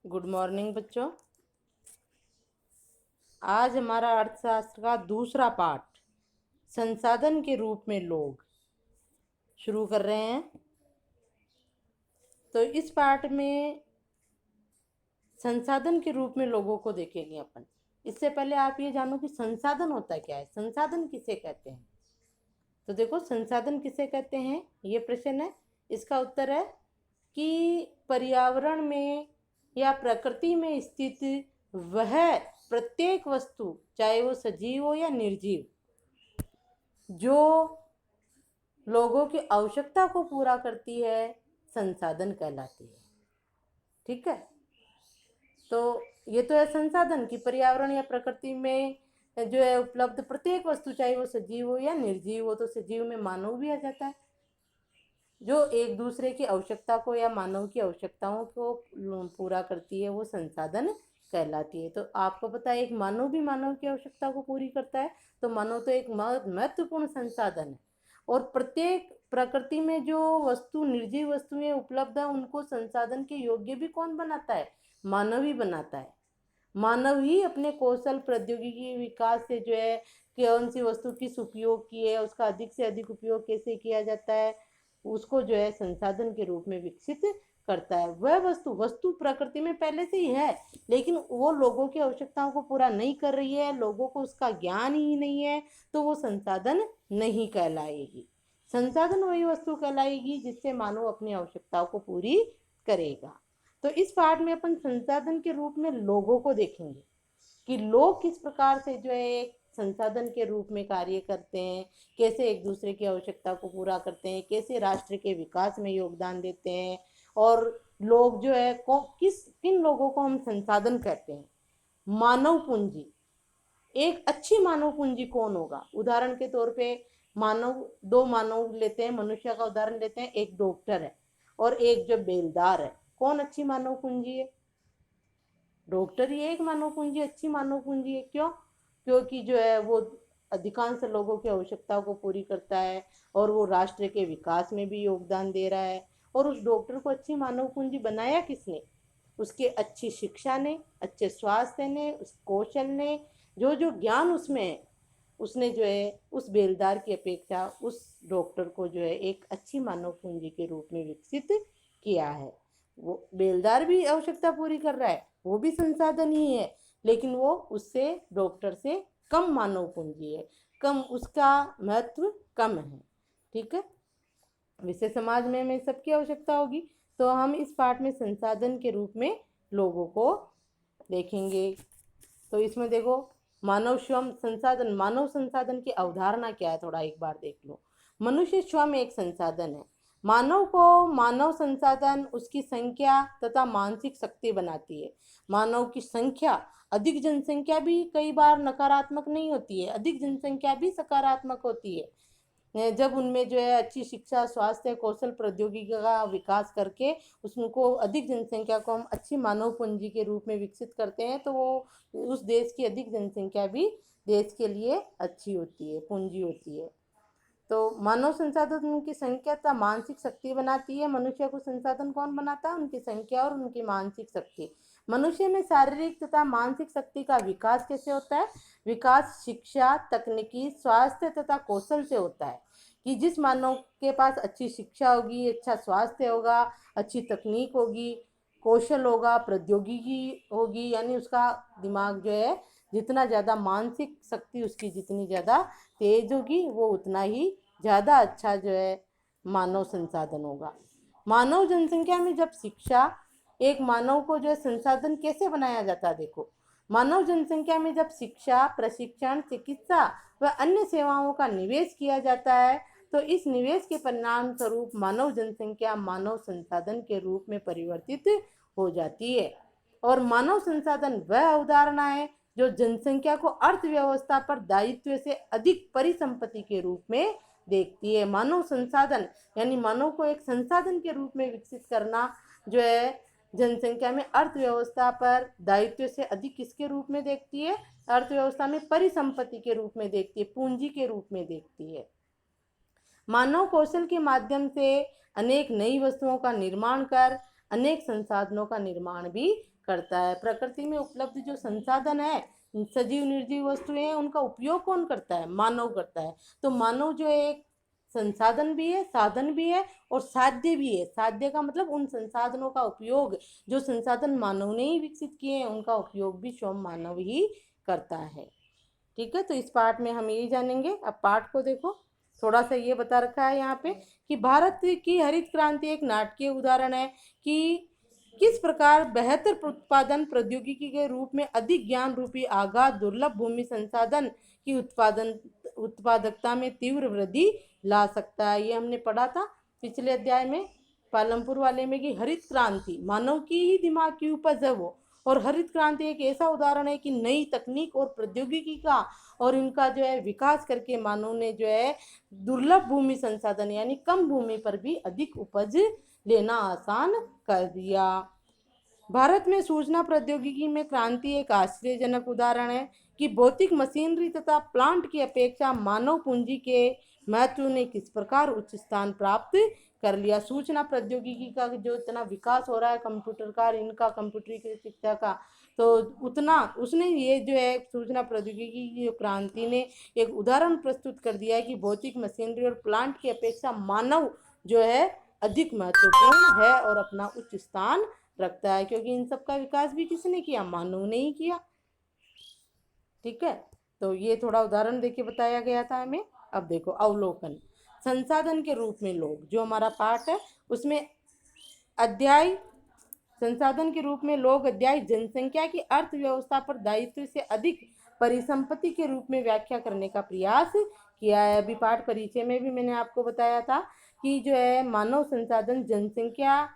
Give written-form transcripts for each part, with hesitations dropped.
Good morning बच्चों। आज हमारा अर्थशास्त्र का दूसरा पाठ संसाधन के रूप में लोग शुरू कर रहे हैं। तो इस पाठ में संसाधन के रूप में लोगों को देखेंगे अपन। इससे पहले आप ये जानो कि संसाधन होता क्या है, संसाधन किसे कहते हैं। तो देखो, संसाधन किसे कहते हैं, ये प्रश्न है। इसका उत्तर है कि पर्यावरण में या प्रकृति में स्थित वह प्रत्येक वस्तु, चाहे वो सजीव हो या निर्जीव, जो लोगों की आवश्यकता को पूरा करती है, संसाधन कहलाती है। ठीक है, तो ये तो है संसाधन की पर्यावरण या प्रकृति में जो है उपलब्ध प्रत्येक वस्तु, चाहे वो सजीव हो या निर्जीव हो। तो सजीव में मानव भी आ जाता है, जो एक दूसरे की आवश्यकता को या मानव की आवश्यकताओं को पूरा करती है, वो संसाधन कहलाती है। तो आपको पता है, एक मानव भी मानव की आवश्यकता को पूरी करता है, तो मानव तो एक महत्वपूर्ण संसाधन है। और प्रत्येक प्रकृति में जो वस्तु, निर्जीव वस्तुएं उपलब्ध है, उनको संसाधन के योग्य भी कौन बनाता है? मानव ही बनाता है। मानव ही अपने कौशल प्रौद्योगिकी विकास से जो है कौन सी वस्तु किस उपयोग की है, उसका अधिक से अधिक उपयोग कैसे किया जाता है, उसको जो है संसाधन के रूप में विकसित करता है। वह वस्तु प्रकृति में पहले से ही है, लेकिन वो लोगों की आवश्यकताओं को पूरा नहीं कर रही है, लोगों को उसका ज्ञान ही नहीं है, तो वो संसाधन नहीं कहलाएगी। संसाधन वही वस्तु कहलाएगी जिससे मानव अपनी आवश्यकताओं को पूरी करेगा। तो इस पाठ में अपन संसाधन के रूप में लोगों को देखेंगे कि लोग किस प्रकार से जो है एक संसाधन के रूप में कार्य करते हैं, कैसे एक दूसरे की आवश्यकता को पूरा करते हैं, कैसे राष्ट्र के विकास में योगदान देते हैं। और लोग जो है किन लोगों को हम संसाधन कहते हैं? मानव पूंजी। एक अच्छी मानव पूंजी कौन होगा? उदाहरण के तौर पे दो मानव लेते हैं, मनुष्य का उदाहरण लेते हैं। एक डॉक्टर है और एक जो बेलदार है। कौन अच्छी मानव पूंजी है? डॉक्टर ही एक मानव पूंजी, अच्छी मानव पूंजी है। क्यों? क्योंकि जो है वो अधिकांश लोगों की आवश्यकताओं को पूरी करता है और वो राष्ट्र के विकास में भी योगदान दे रहा है। और उस डॉक्टर को अच्छी मानव पूंजी बनाया किसने? उसके अच्छी शिक्षा ने, अच्छे स्वास्थ्य ने, उस कौशल ने, जो जो ज्ञान उसमें है, उसने जो है उस बेलदार की अपेक्षा उस डॉक्टर को जो है एक अच्छी मानव पूंजी के रूप में विकसित किया है। वो बेलदार भी आवश्यकता पूरी कर रहा है, वो भी संसाधन ही है, लेकिन वो उससे, डॉक्टर से कम मानव पूंजी है, कम, उसका महत्व कम है। ठीक है, विषय समाज में हमें सबकी आवश्यकता होगी। तो हम इस पाठ में संसाधन के रूप में लोगों को देखेंगे। तो इसमें देखो, मानव श्रम संसाधन, मानव संसाधन की अवधारणा क्या है, थोड़ा एक बार देख लो। मनुष्य स्वयं एक संसाधन है। मानव को मानव संसाधन उसकी संख्या तथा मानसिक शक्ति बनाती है। मानव की संख्या, अधिक जनसंख्या भी कई बार नकारात्मक नहीं होती है, अधिक जनसंख्या भी सकारात्मक होती है। जब उनमें जो है अच्छी शिक्षा, स्वास्थ्य, कौशल, प्रौद्योगिकी का विकास करके उसको, अधिक जनसंख्या को हम अच्छी मानव पूंजी के रूप में विकसित करते हैं, तो वो उस देश की अधिक जनसंख्या भी देश के लिए अच्छी होती है, पूंजी होती है। तो मानव संसाधन उनकी संख्या तथा मानसिक शक्ति बनाती है। मनुष्य को संसाधन कौन बनाता है? उनकी संख्या और उनकी मानसिक शक्ति। मनुष्य में शारीरिक तथा मानसिक शक्ति का विकास कैसे होता है? विकास शिक्षा, तकनीकी, स्वास्थ्य तथा कौशल से होता है। कि जिस मानव के पास अच्छी शिक्षा होगी, अच्छा स्वास्थ्य होगा, अच्छी तकनीक होगी, कौशल होगा, प्रौद्योगिकी होगी, यानी उसका दिमाग जो है जितना ज़्यादा, मानसिक शक्ति उसकी जितनी ज़्यादा तेज होगी, वो उतना ही ज़्यादा अच्छा जो है मानव संसाधन होगा। मानव जनसंख्या में जब शिक्षा, एक मानव को जो है संसाधन कैसे बनाया जाता है, देखो। मानव जनसंख्या में जब शिक्षा, प्रशिक्षण, चिकित्सा व अन्य सेवाओं का निवेश किया जाता है, तो इस निवेश के परिणाम स्वरूप मानव जनसंख्या मानव संसाधन के रूप में परिवर्तित हो जाती है। और मानव संसाधन वह अवधारणा है जो जनसंख्या को अर्थव्यवस्था पर दायित्व से अधिक परिसंपत्ति के रूप में देखती है। मानव संसाधन यानी मानव को एक संसाधन के रूप में विकसित करना जो है जनसंख्या में अर्थव्यवस्था पर दायित्व से अधिक किसके रूप में देखती है? अर्थव्यवस्था में परिसंपत्ति के रूप में देखती है, पूंजी के रूप में देखती है। मानव कौशल के माध्यम से अनेक नई वस्तुओं का निर्माण कर अनेक संसाधनों का निर्माण भी करता है। प्रकृति में उपलब्ध जो संसाधन है, सजीव निर्जीव वस्तुएं हैं, उनका उपयोग कौन करता है? मानव करता है। तो मानव जो है एक संसाधन भी है, साधन भी है और साध्य भी है। साध्य का मतलब उन संसाधनों का उपयोग, जो संसाधन मानव ने ही विकसित किए हैं, उनका उपयोग भी स्वयं मानव ही करता है। ठीक है, तो इस पाठ में हम यही जानेंगे। अब पाठ को देखो, थोड़ा सा ये बता रखा है यहाँ पे कि भारत की हरित क्रांति एक नाटकीय उदाहरण है कि किस प्रकार बेहतर उत्पादन प्रौद्योगिकी के रूप में अधिक ज्ञान रूपी आगाह दुर्लभ भूमि संसाधन की उत्पादकता में तीव्र वृद्धि ला सकता है। ये हमने पढ़ा था पिछले अध्याय में, पालमपुर वाले में, कि हरित क्रांति मानव की ही दिमाग की उपज है वो। और हरित क्रांति एक ऐसा उदाहरण है कि नई तकनीक और प्रौद्योगिकी का और इनका जो है विकास करके मानव ने जो है दुर्लभ भूमि संसाधन यानी कम भूमि पर भी अधिक उपज लेना आसान कर दिया। भारत में सूचना प्रौद्योगिकी में क्रांति एक आश्चर्यजनक उदाहरण है कि भौतिक मशीनरी तथा प्लांट की अपेक्षा मानव पूंजी के महत्व ने किस प्रकार उच्च स्थान प्राप्त कर लिया। सूचना प्रौद्योगिकी का जो इतना विकास हो रहा है, कंप्यूटर का, इनका कंप्यूटरीकृत शिक्षा का, तो उतना उसने ये जो है सूचना प्रौद्योगिकी की जो क्रांति ने एक उदाहरण प्रस्तुत कर दिया है कि भौतिक मशीनरी और प्लांट की अपेक्षा मानव जो है अधिक महत्वपूर्ण है और अपना उच्च स्थान रखता है, क्योंकि इन सब का विकास भी किसने किया? मानव ने ही किया। ठीक है, तो ये थोड़ा उदाहरण देके बताया गया था हमें। अब देखो अवलोकन। संसाधन के रूप में लोग, जो हमारा पाठ है उसमें अध्याय संसाधन के रूप में लोग अध्याय जनसंख्या की अर्थव्यवस्था पर दायित्व से अधिक परिसंपत्ति के रूप में व्याख्या करने का प्रयास किया है। अभी पाठ परिचय में भी मैंने आपको बताया था कि जो है मानव संसाधन जनसंख्या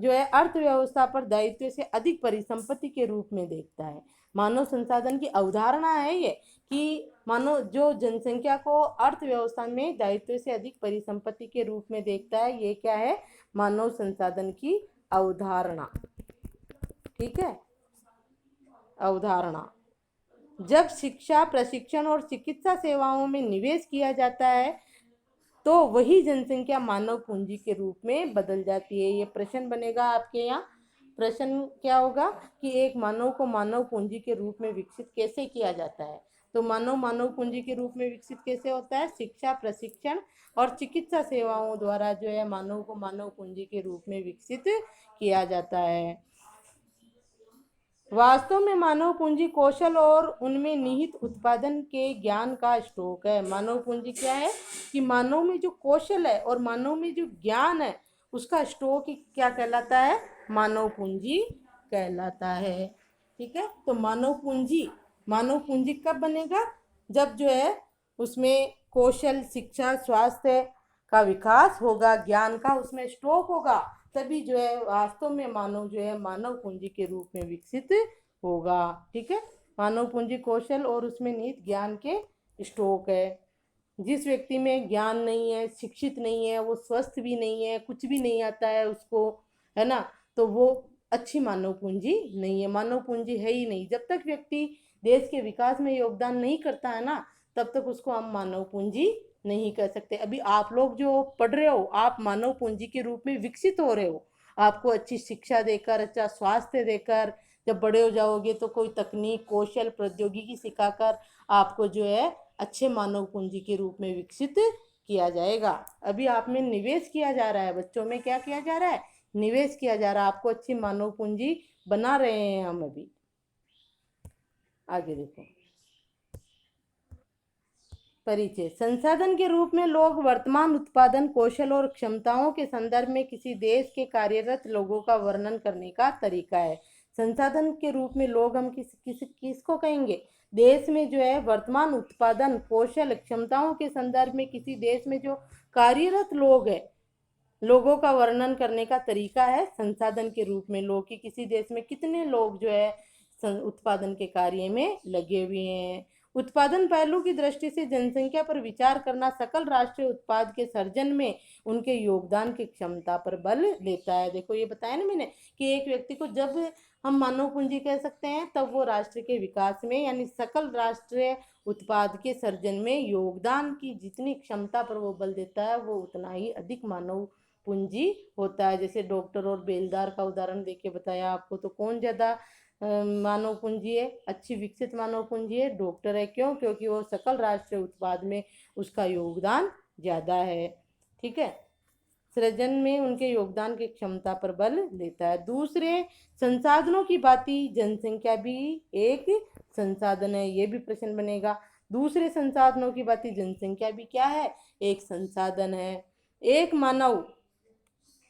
जो है अर्थव्यवस्था पर दायित्व से अधिक परिसंपत्ति के रूप में देखता है। मानव संसाधन की अवधारणा है ये कि मानव जो जनसंख्या को अर्थव्यवस्था में दायित्व से अधिक परिसंपत्ति के रूप में देखता है। ये क्या है? मानव संसाधन की अवधारणा। ठीक है, अवधारणा। जब शिक्षा, प्रशिक्षण और चिकित्सा सेवाओं में निवेश किया जाता है तो वही जनसंख्या मानव पूंजी के रूप में बदल जाती है। ये प्रश्न बनेगा आपके यहाँ। प्रश्न क्या होगा कि एक मानव को मानव पूंजी के रूप में विकसित कैसे किया जाता है? तो मानव पूंजी के रूप में विकसित कैसे होता है? शिक्षा, प्रशिक्षण और चिकित्सा सेवाओं द्वारा जो है मानव को मानव पूंजी के रूप में विकसित किया जाता है। वास्तव में मानव पूंजी कौशल और उनमें निहित उत्पादन के ज्ञान का स्टॉक है। मानव पूंजी क्या है कि मानव में जो कौशल है और मानव में जो ज्ञान है उसका स्टॉक क्या कहलाता है? मानव पूंजी कहलाता है। ठीक है, तो मानव पूंजी कब बनेगा? जब जो है उसमें कौशल, शिक्षा, स्वास्थ्य का विकास होगा, ज्ञान का उसमें स्टॉक होगा, तभी जो है वास्तव में मानव जो है मानव पूंजी के रूप में विकसित होगा। ठीक है, मानव पूंजी कौशल और उसमें निहित ज्ञान के स्टॉक है। जिस व्यक्ति में ज्ञान नहीं है, शिक्षित नहीं है, वो स्वस्थ भी नहीं है, कुछ भी नहीं आता है उसको, है ना, तो वो अच्छी मानव पूंजी नहीं है, मानव पूंजी है ही नहीं। जब तक व्यक्ति देश के विकास में योगदान नहीं करता है ना, तब तक उसको हम मानव पूंजी नहीं कर सकते। अभी आप लोग जो पढ़ रहे हो, आप मानव पूंजी के रूप में विकसित हो रहे हो। आपको अच्छी शिक्षा देकर, अच्छा स्वास्थ्य देकर, जब बड़े हो जाओगे तो कोई तकनीक, कौशल, प्रौद्योगिकी सिखाकर आपको जो है अच्छे मानव पूंजी के रूप में विकसित किया जाएगा। अभी आप में निवेश किया जा रहा है, बच्चों में क्या किया जा रहा है? निवेश किया जा रहा है। आपको अच्छी मानव पूंजी बना रहे हैं हम अभी। आगे देखो, परिचय। संसाधन के रूप में लोग वर्तमान उत्पादन, कौशल और क्षमताओं के संदर्भ में किसी देश के कार्यरत लोगों का वर्णन करने का तरीका है। संसाधन के रूप में लोग हम किसको कहेंगे? देश में जो है वर्तमान उत्पादन, कौशल, क्षमताओं के संदर्भ में किसी देश में जो कार्यरत लोग हैं, लोगों का वर्णन करने का तरीका है संसाधन के रूप में लोग, कि किसी देश में कितने लोग जो है उत्पादन के कार्य में लगे हुए हैं। उत्पादन पहलू की दृष्टि से जनसंख्या पर विचार करना सकल राष्ट्रीय उत्पाद के सर्जन में उनके योगदान की क्षमता पर बल देता है। देखो ये बताया ना मैंने कि एक व्यक्ति को जब हम मानव पूंजी कह सकते हैं तब वो राष्ट्र के विकास में यानी सकल राष्ट्रीय उत्पाद के सर्जन में योगदान की जितनी क्षमता पर वो बल देता है वो उतना ही अधिक मानव पूंजी होता है। जैसे डॉक्टर और बेलदार का उदाहरण देके बताया आपको, तो कौन ज़्यादा मानव पूंजी है, अच्छी विकसित मानव पूंजी है, डॉक्टर है। क्यों? क्योंकि वो सकल राष्ट्रीय उत्पाद में उसका योगदान ज़्यादा है। ठीक है, सृजन में उनके योगदान की क्षमता पर बल देता है। दूसरे संसाधनों की बाती जनसंख्या भी एक संसाधन है, ये भी प्रश्न बनेगा। दूसरे संसाधनों की बाती जनसंख्या भी क्या है? एक संसाधन है। एक मानव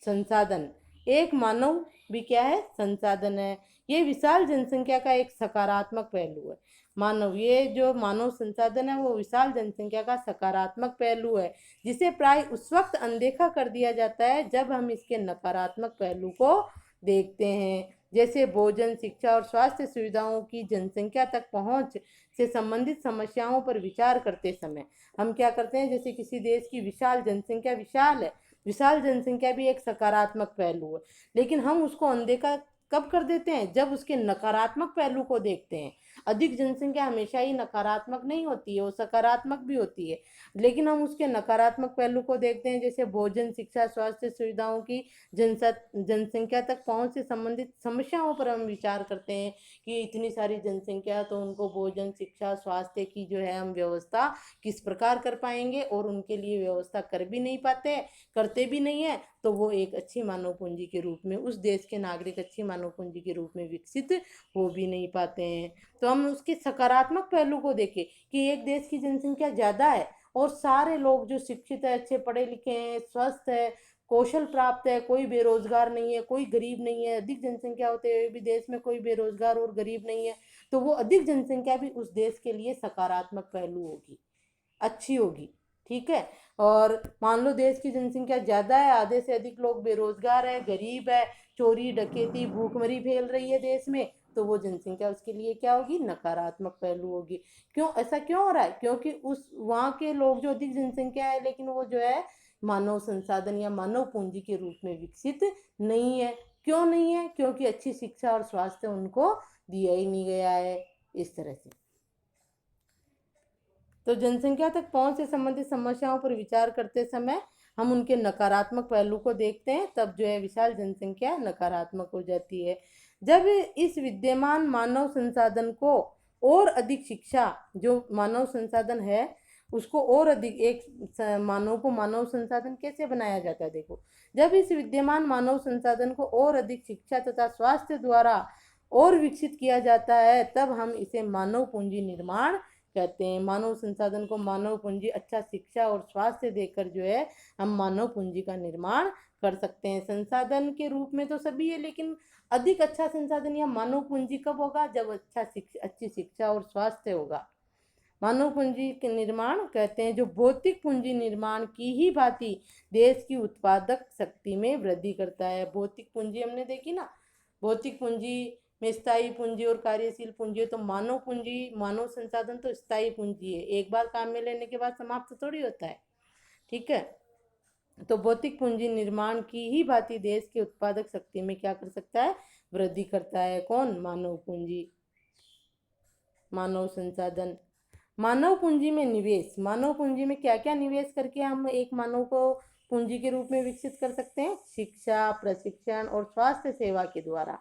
संसाधन, एक मानव भी क्या है? संसाधन है। ये विशाल जनसंख्या का एक सकारात्मक पहलू है। मानव, ये जो मानव संसाधन है वो विशाल जनसंख्या का सकारात्मक पहलू है, जिसे प्राय उस वक्त अनदेखा कर दिया जाता है जब हम इसके नकारात्मक पहलू को देखते हैं। जैसे भोजन, शिक्षा और स्वास्थ्य सुविधाओं की जनसंख्या तक पहुंच से संबंधित समस्याओं पर विचार करते समय हम क्या करते हैं? जैसे किसी देश की विशाल जनसंख्या, विशाल है, विशाल जनसंख्या भी एक सकारात्मक पहलू है, लेकिन हम उसको अनदेखा कब कर देते हैं? जब उसके नकारात्मक पहलू को देखते हैं। अधिक जनसंख्या हमेशा ही नकारात्मक नहीं होती है, वो सकारात्मक भी होती है, लेकिन हम उसके नकारात्मक पहलू को देखते हैं। जैसे भोजन, शिक्षा, स्वास्थ्य सुविधाओं की जनसंख्या तक पहुंच से संबंधित समस्याओं पर हम विचार करते हैं कि इतनी सारी जनसंख्या, तो उनको भोजन, शिक्षा, स्वास्थ्य की जो है हम व्यवस्था किस प्रकार कर पाएंगे, और उनके लिए व्यवस्था कर भी नहीं पाते, करते भी नहीं है, तो वो एक अच्छी मानव पूंजी के रूप में, उस देश के नागरिक अच्छी मानव पूंजी के रूप में विकसित हो भी नहीं पाते हैं। तो हम उसके सकारात्मक पहलू को देखें कि एक देश की जनसंख्या ज़्यादा है और सारे लोग जो शिक्षित है, अच्छे पढ़े लिखे हैं, स्वस्थ है, कौशल प्राप्त है, कोई बेरोजगार नहीं है, कोई गरीब नहीं है। अधिक जनसंख्या होते हुए भी देश में कोई बेरोजगार और गरीब नहीं है, तो वो अधिक जनसंख्या भी उस देश के लिए सकारात्मक पहलू होगी, अच्छी होगी। ठीक है, और मान लो देश की जनसंख्या ज़्यादा है, आधे से अधिक लोग बेरोजगार है, गरीब है, चोरी डकैती भूखमरी फैल रही है देश में, तो वो जनसंख्या उसके लिए क्या होगी? नकारात्मक पहलू होगी। क्यों? ऐसा क्यों हो रहा है? क्योंकि उस वहाँ के लोग जो अधिक जनसंख्या है, लेकिन वो जो है मानव संसाधन या मानव पूंजी के रूप में विकसित नहीं है। क्यों नहीं है? क्योंकि अच्छी शिक्षा और स्वास्थ्य उनको दिया ही नहीं गया है। इस तरह से तो जनसंख्या तक पहुंच से संबंधित समस्याओं पर विचार करते समय हम उनके नकारात्मक पहलू को देखते हैं, तब जो है विशाल जनसंख्या नकारात्मक हो जाती है। जब इस विद्यमान मानव संसाधन को और अधिक शिक्षा, जो मानव संसाधन है उसको और अधिक, एक मानव को मानव संसाधन कैसे बनाया जाता है? देखो, जब इस विद्यमान मानव संसाधन को और अधिक शिक्षा तथा स्वास्थ्य द्वारा और विकसित किया जाता है, तब हम इसे मानव पूंजी निर्माण कहते हैं। मानव संसाधन को मानव पूंजी, अच्छा शिक्षा और स्वास्थ्य देकर जो है हम मानव पूंजी का निर्माण कर सकते हैं। संसाधन के रूप में तो सभी है, लेकिन अधिक अच्छा संसाधन या मानव पूंजी कब होगा? जब अच्छी शिक्षा और स्वास्थ्य होगा। मानव पूंजी के निर्माण कहते हैं जो भौतिक पूंजी निर्माण की ही भांति देश की उत्पादक शक्ति में वृद्धि करता है। भौतिक पूंजी हमने देखी ना, भौतिक पूंजी में स्थायी पूंजी और कार्यशील पूंजी है। तो मानव पूंजी, मानव संसाधन तो स्थायी पूंजी है, एक बार काम में लेने के बाद समाप्त थोड़ी होता है। ठीक है, तो भौतिक पूंजी निर्माण की ही भांति देश के उत्पादक शक्ति में क्या कर सकता है? वृद्धि करता है। कौन? मानव पूंजी, मानव संसाधन। मानव पूंजी में निवेश, मानव पूंजी में क्या क्या निवेश करके हम एक मानव को पूंजी के रूप में विकसित कर सकते हैं? शिक्षा, प्रशिक्षण और स्वास्थ्य सेवा के द्वारा।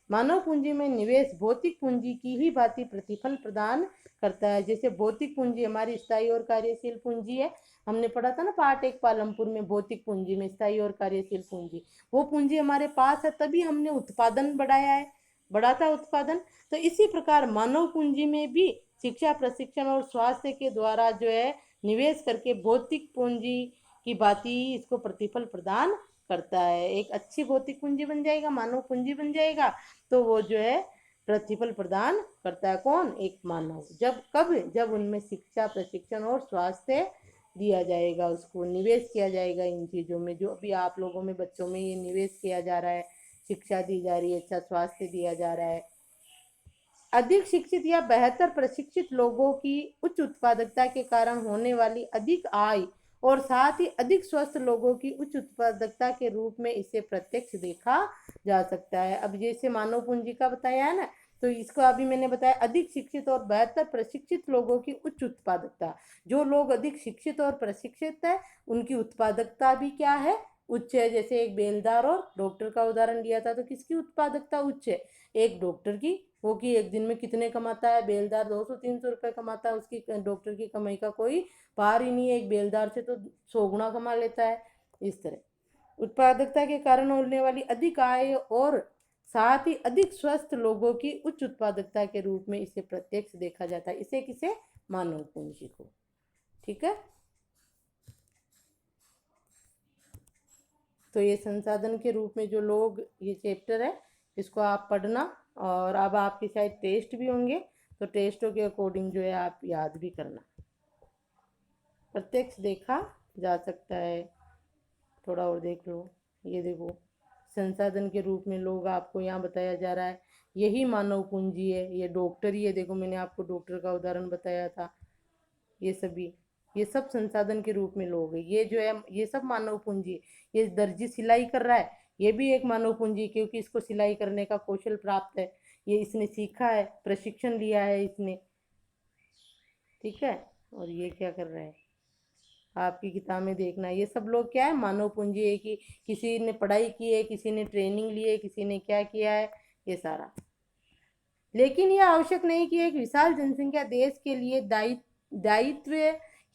मानव पूंजी में निवेश भौतिक पूंजी की ही भांति प्रतिफल प्रदान करता है। जैसे भौतिक पूंजी हमारी स्थायी और कार्यशील पूंजी है, हमने पढ़ा था ना पार्ट 1 पालमपुर में, भौतिक पूंजी में स्थायी और कार्यशील पूंजी। वो पूंजी हमारे पास है, तभी हमने उत्पादन बढ़ाया है, बढ़ा था उत्पादन। तो इसी प्रकार मानव पूंजी में भी शिक्षा, प्रशिक्षण और स्वास्थ्य के द्वारा जो है निवेश करके भौतिक पूंजी की भांति इसको प्रतिफल प्रदान करता है। एक अच्छी भौतिक पूंजी बन जाएगा, मानव पूंजी बन जाएगा, तो वो जो है प्रतिफल प्रदान करता है। कौन? एक मानव। जब कब? जब उनमें शिक्षा, प्रशिक्षण और स्वास्थ्य दिया जाएगा, उसको निवेश किया जाएगा इन चीज़ों में। जो अभी आप लोगों में, बच्चों में ये निवेश किया जा रहा है, शिक्षा दी जा रही है, अच्छा स्वास्थ्य दिया जा रहा है। अधिक शिक्षित या बेहतर प्रशिक्षित लोगों की उच्च उत्पादकता के कारण होने वाली अधिक आय और साथ ही अधिक स्वस्थ लोगों की उच्च उत्पादकता के रूप में इसे प्रत्यक्ष देखा जा सकता है। अब जैसे मानव पूंजी का बताया है ना, तो इसको अभी मैंने बताया अधिक शिक्षित और बेहतर प्रशिक्षित लोगों की उच्च उत्पादकता। जो लोग अधिक शिक्षित और प्रशिक्षित है, उनकी उत्पादकता भी क्या है? उच्च है, जैसे एक बेलदार और डॉक्टर का उदाहरण लिया था, तो किसकी उत्पादकता उच्च है? एक डॉक्टर की। वो कि एक दिन में कितने कमाता है? बेलदार 200-300 रुपये कमाता है, उसकी डॉक्टर की कमाई का कोई पार ही नहीं है। एक बेलदार से तो 100 गुना कमा लेता है। इस तरह उत्पादकता के कारण होने वाली अधिक आय और साथ ही अधिक स्वस्थ लोगों की उच्च उत्पादकता के रूप में इसे प्रत्यक्ष देखा जाता है। इसे किसे? मानव पूंजी को। ठीक है, तो ये संसाधन के रूप में जो लोग, ये चैप्टर है, इसको आप पढ़ना। और अब आपके शायद टेस्ट भी होंगे, तो टेस्टों के अकॉर्डिंग जो है आप याद भी करना। प्रत्यक्ष देखा जा सकता है, थोड़ा और देख लो। ये देखो, संसाधन के रूप में लोग आपको यहाँ बताया जा रहा है, यही मानव पूंजी है। ये डॉक्टर ही है, देखो मैंने आपको डॉक्टर का उदाहरण बताया था। ये सभी, ये सब संसाधन के रूप में लोग हैं। ये जो है, ये सब मानव पूंजी है। ये दर्जी सिलाई कर रहा है, ये भी एक मानव पूंजी है, क्योंकि इसको सिलाई करने का कौशल प्राप्त है। ये इसने सीखा है, प्रशिक्षण लिया है इसने। ठीक है, और ये क्या कर रहा है, आपकी किताब में देखना। ये सब लोग क्या है? मानव पूंजी है, कि किसी ने पढ़ाई की है, किसी ने ट्रेनिंग ली है, किसी ने क्या किया है, ये सारा। लेकिन यह आवश्यक नहीं कि एक विशाल जनसंख्या देश के लिए दायित्व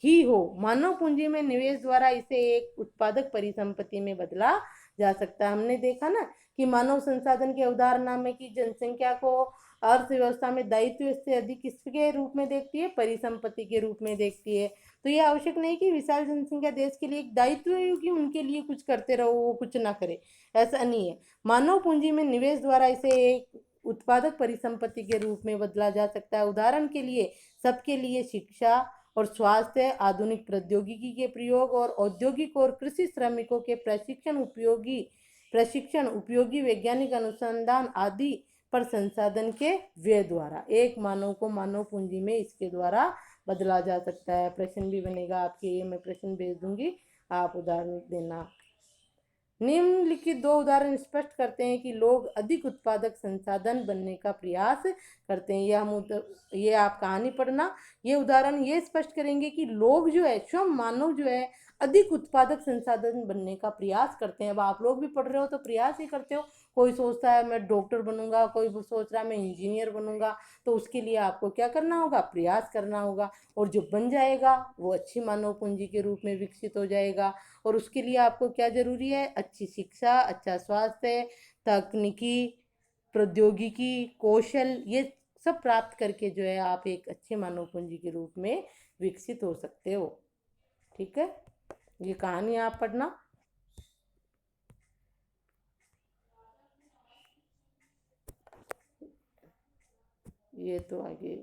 ही हो। मानव पूंजी में निवेश द्वारा इसे एक उत्पादक परिसंपत्ति में बदला जा सकता है। हमने देखा ना कि मानव संसाधन के अवधारणा में कि जनसंख्या को अर्थव्यवस्था में दायित्व से अधिक किसके रूप में देखती है? परिसंपत्ति के रूप में देखती है। तो यह आवश्यक नहीं कि विशाल जनसंख्या देश के लिए एक दायित्व है कि उनके लिए कुछ करते रहो, वो कुछ ना करे, ऐसा नहीं है। मानव पूंजी में निवेश द्वारा इसे एक उत्पादक परिसंपत्ति के रूप में बदला जा सकता है। उदाहरण के लिए, सबके लिए शिक्षा और स्वास्थ्य, आधुनिक प्रौद्योगिकी के प्रयोग और औद्योगिक और कृषि श्रमिकों के प्रशिक्षण उपयोगी वैज्ञानिक अनुसंधान आदि पर संसाधन के व्यय द्वारा एक मानव को मानव पूंजी में इसके द्वारा बदला जा सकता है। प्रश्न भी बनेगा आपके, ये मैं प्रश्न भेज दूंगी, आप उदाहरण देना। निम्नलिखित दो उदाहरण स्पष्ट करते हैं कि लोग अधिक उत्पादक संसाधन बनने का प्रयास करते हैं। ये आप कहानी पढ़ना। ये उदाहरण ये स्पष्ट करेंगे कि लोग जो है, स्वयं मानव जो है, अधिक उत्पादक संसाधन बनने का प्रयास करते हैं। अब आप लोग भी पढ़ रहे हो तो प्रयास ही करते हो। कोई सोचता है मैं डॉक्टर बनूंगा, कोई सोच रहा है मैं इंजीनियर बनूंगा, तो उसके लिए आपको क्या करना होगा? प्रयास करना होगा। और जो बन जाएगा वो अच्छी मानव पूंजी के रूप में विकसित हो जाएगा। और उसके लिए आपको क्या जरूरी है? अच्छी शिक्षा, अच्छा स्वास्थ्य, तकनीकी, प्रौद्योगिकी, कौशल, ये सब प्राप्त करके जो है आप एक अच्छे मानव पूंजी के रूप में विकसित हो सकते हो। ठीक है, ये कहानी आप पढ़ना। ये तो आगे